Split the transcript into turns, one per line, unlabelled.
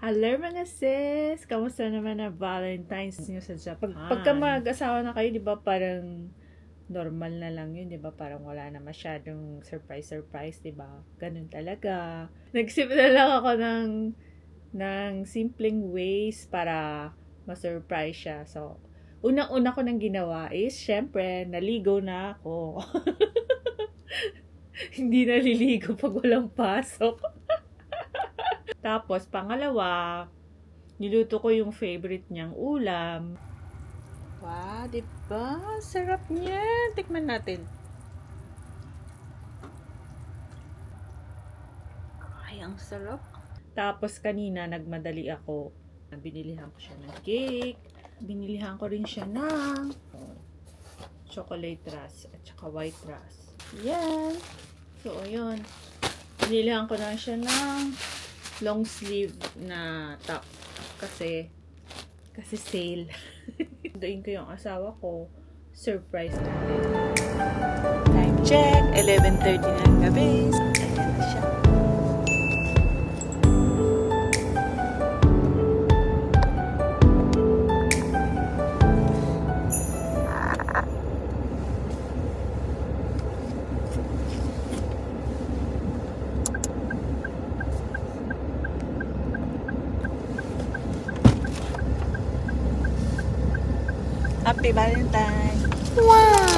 Hello mga sis! Kamusta naman na Valentine's niyo sa Japan? Pagka mag-asawa na kayo, di ba parang normal na lang yun, di ba? Parang wala na masyadong surprise, di ba? Ganun talaga. Nagsip na lang ako ng simpleng ways para ma-surprise siya. So, unang-una ko nang ginawa is, syempre, naligo na ako. Hindi naliligo pag walang pasok. Tapos, pangalawa, niluto ko yung favorite niyang ulam. Wow, diba? Sarap niya. Tikman natin. Ay, ang sarap. Tapos, kanina, nagmadali ako. Binilihan ko siya ng cake. Binilihan ko rin siya ng chocolate rush at saka white rush. Yan. So, ayun. Binilihan ko na siya ng long sleeve na top kasi sale. Doon ko yung asawa ko, surprise natin. Time check, 11:30 na ng gabi. Ayan na siya. Happy Valentine! Wow!